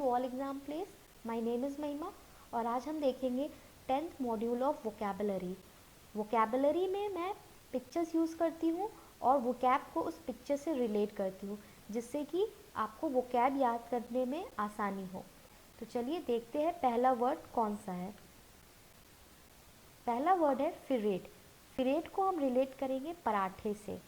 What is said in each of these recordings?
To all exam place. My name is Mahima और आज हम देखेंगे 10th module of vocabulary. Vocabulary में मैं पिक्चर्स यूज़ करती हूँ और वोकैब को उस पिक्चर से रिलेट करती हूँ जिससे कि आपको वोकैब याद करने में आसानी हो। तो चलिए देखते हैं पहला वर्ड कौन सा है। पहला वर्ड है फिरेट। फिरेट को हम रिलेट करेंगे पराठे से।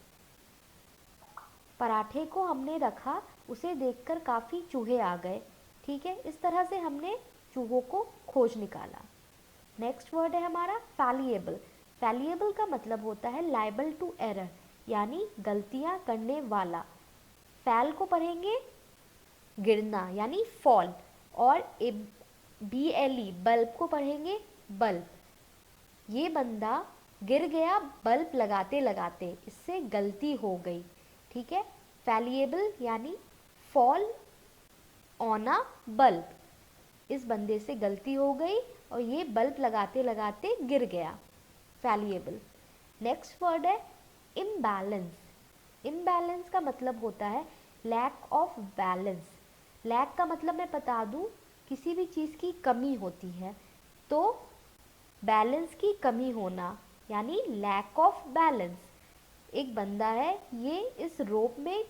पराठे को हमने रखा, उसे देखकर काफ़ी चूहे आ गए। ठीक है, इस तरह से हमने चूहों को खोज निकाला। नेक्स्ट वर्ड है हमारा फैलिएबल। फैलिएबल का मतलब होता है लाइबल टू एरर, यानी गलतियां करने वाला। फैल को पढ़ेंगे गिरना यानी फॉल, और BLE बल्ब को पढ़ेंगे बल्ब। ये बंदा गिर गया बल्ब लगाते लगाते, इससे गलती हो गई। ठीक है, फैलिएबल यानी फॉल ऑन अ बल्ब, इस बंदे से गलती हो गई और ये बल्ब लगाते लगाते गिर गया, फैलिएबल। नेक्स्ट वर्ड है इम्बैलेंस। इम्बैलेंस का मतलब होता है लैक ऑफ बैलेंस। लैक का मतलब मैं बता दूं, किसी भी चीज़ की कमी होती है, तो बैलेंस की कमी होना यानी लैक ऑफ बैलेंस। एक बंदा है, ये इस रोप में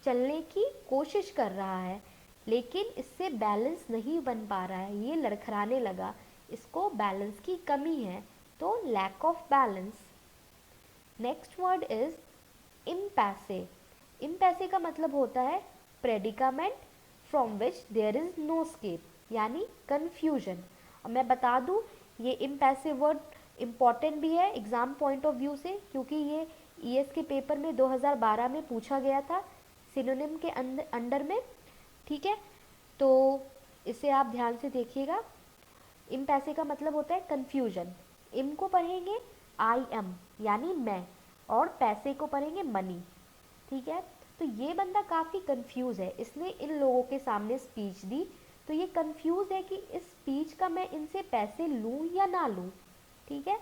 चलने की कोशिश कर रहा है लेकिन इससे बैलेंस नहीं बन पा रहा है, ये लड़खड़ाने लगा, इसको बैलेंस की कमी है, तो lack of balance. Next word is impasse. Impasse का मतलब होता है predicament from which there is no escape, यानी कन्फ्यूजन। और मैं बता दूं, ये इम्पैसे वर्ड इम्पॉर्टेंट भी है एग्ज़ाम पॉइंट ऑफ व्यू से, क्योंकि ये ES के पेपर में 2012 में पूछा गया था सिनोनिम के अंडर में। ठीक है, तो इसे आप ध्यान से देखिएगा। इम्पैसे का मतलब होता है कन्फ्यूजन। इम को पढ़ेंगे IM यानी मैं, और पैसे को पढ़ेंगे मनी। ठीक है, तो ये बंदा काफ़ी कंफ्यूज है, इसने इन लोगों के सामने स्पीच दी, तो ये कंफ्यूज है कि इस स्पीच का मैं इनसे पैसे लूँ या ना लूँ। ठीक है,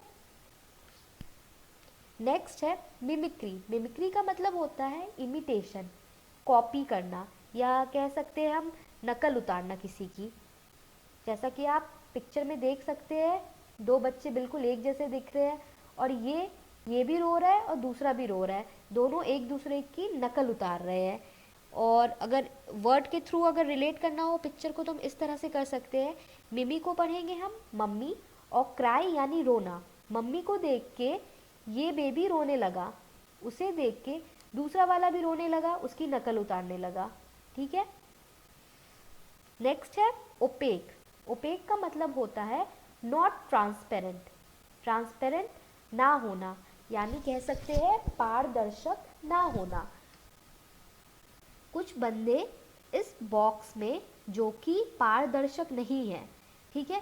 नेक्स्ट है मिमिक्री। मिमिक्री का मतलब होता है इमिटेशन, कॉपी करना, या कह सकते हैं हम नकल उतारना किसी की। जैसा कि आप पिक्चर में देख सकते हैं, दो बच्चे बिल्कुल एक जैसे दिख रहे हैं और ये भी रो रहा है और दूसरा भी रो रहा है, दोनों एक दूसरे की नकल उतार रहे हैं। और अगर वर्ड के थ्रू अगर रिलेट करना हो पिक्चर को तो हम इस तरह से कर सकते हैं। मिमी को पढ़ेंगे हम मम्मी, और क्राई यानी रोना। मम्मी को देख के ये बेबी रोने लगा, उसे देख के दूसरा वाला भी रोने लगा, उसकी नकल उतारने लगा। ठीक है, नेक्स्ट है ओपेक। ओपेक का मतलब होता है नॉट ट्रांसपेरेंट। ट्रांसपेरेंट ना होना, यानी कह सकते हैं पारदर्शक ना होना। कुछ बंदे इस बॉक्स में जो कि पारदर्शक नहीं है, ठीक है,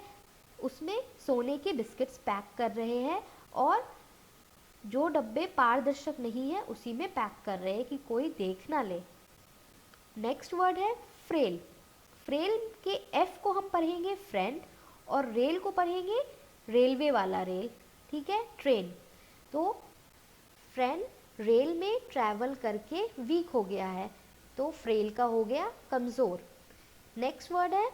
उसमें सोने के बिस्किट्स पैक कर रहे हैं, और जो डब्बे पारदर्शक नहीं है उसी में पैक कर रहे हैं कि कोई देख ना ले। नेक्स्ट वर्ड है फ्रेल। फ्रेल के F को हम पढ़ेंगे फ्रेंड, और रेल को पढ़ेंगे रेलवे वाला रेल। ठीक है, ट्रेन। तो फ्रेंड रेल में ट्रैवल करके वीक हो गया है, तो फ्रेल का हो गया कमज़ोर। नेक्स्ट वर्ड है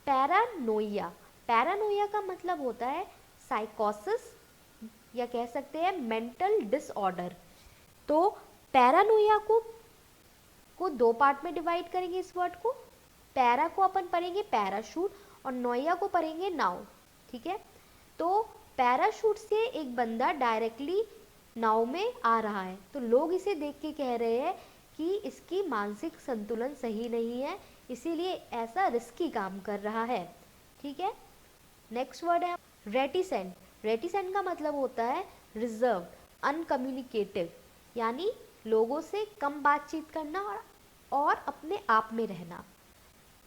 पैरानोइया। पैरानोइया का मतलब होता है साइकोसिस, या कह सकते हैं मेंटल डिसऑर्डर। तो पैरानोइया को दो पार्ट में डिवाइड करेंगे इस वर्ड को। पैरा को अपन पढ़ेंगे पैराशूट और नोइया को पढ़ेंगे नाव। ठीक है, तो पैराशूट से एक बंदा डायरेक्टली नाव में आ रहा है, तो लोग इसे देख के कह रहे हैं कि इसकी मानसिक संतुलन सही नहीं है, इसीलिए ऐसा रिस्की काम कर रहा है। ठीक है, नेक्स्ट वर्ड है रेटिसेंट। रेटिसेंट का मतलब होता है रिजर्व, अनकम्युनिकेटिव, यानी लोगों से कम बातचीत करना और अपने आप में रहना।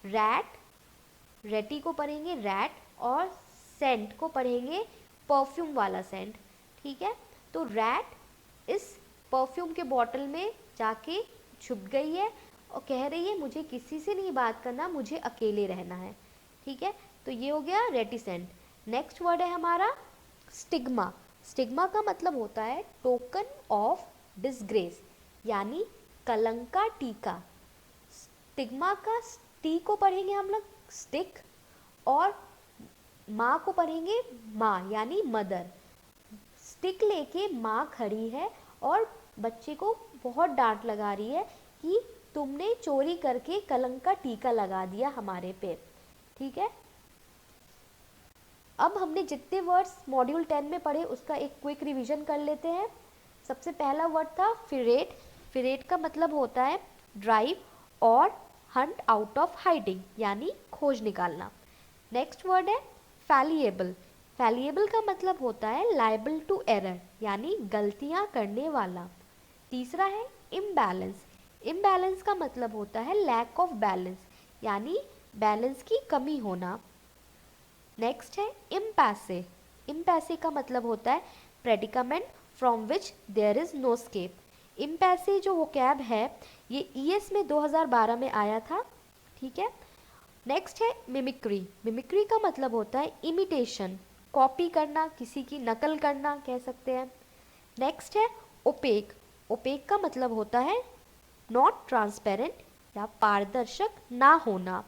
रैट, रेटी को पढ़ेंगे रैट, और सेंट को पढ़ेंगे परफ्यूम वाला सेंट। ठीक है, तो रैट इस परफ्यूम के बॉटल में जाके छुप गई है और कह रही है मुझे किसी से नहीं बात करना, मुझे अकेले रहना है। ठीक है, तो ये हो गया रेटिसेंट। नेक्स्ट वर्ड है हमारा स्टिग्मा। स्टिग्मा का मतलब होता है टोकन ऑफ डिसग्रेस, यानी कलंक का टीका। स्टिग्मा का टी को पढ़ेंगे हम लोग स्टिक, और माँ को पढ़ेंगे माँ यानी मदर। स्टिक लेके माँ खड़ी है और बच्चे को बहुत डांट लगा रही है कि तुमने चोरी करके कलंक का टीका लगा दिया हमारे पे। ठीक है, अब हमने जितने वर्ड्स मॉड्यूल 10 में पढ़े उसका एक क्विक रिवीजन कर लेते हैं। सबसे पहला वर्ड था फिरेट। फिरेट का मतलब होता है ड्राइव और हंट आउट ऑफ हाइडिंग यानी खोज निकालना। नेक्स्ट वर्ड है फैलिएबल। फैलिएबल का मतलब होता है लायबल टू एरर यानी गलतियां करने वाला। तीसरा है इम्बैलेंस। इम्बैलेंस का मतलब होता है लैक ऑफ बैलेंस यानी बैलेंस की कमी होना। नेक्स्ट है इम्पैसे। इम्पैसे का मतलब होता है predicament from which there is no escape. Impasse जो वोकैब है ये ईएस में 2012 में आया था। ठीक है, नेक्स्ट है मिमिक्री। मिमिक्री का मतलब होता है इमिटेशन, कॉपी करना, किसी की नकल करना कह सकते हैं। नेक्स्ट है ओपेक। ओपेक का मतलब होता है नॉट ट्रांसपेरेंट या पारदर्शक ना होना।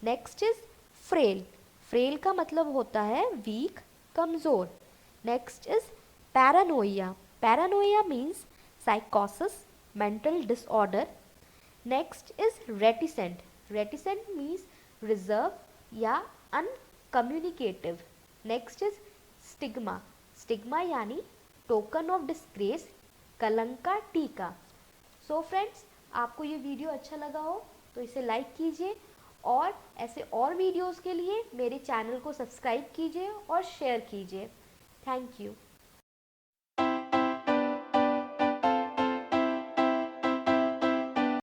Next is frail. फ्रेल का मतलब होता है वीक, कमज़ोर। Next is paranoia. Paranoia means साइकोसिस, mental disorder. Next is reticent. Reticent means reserve या uncommunicative. Next is stigma. Stigma यानी टोकन ऑफ डिस्ग्रेस, कलंक का टीका। सो फ्रेंड्स, आपको ये वीडियो अच्छा लगा हो तो इसे लाइक कीजिए और ऐसे और वीडियोस के लिए मेरे चैनल को सब्सक्राइब कीजिए और शेयर कीजिए। Thank you.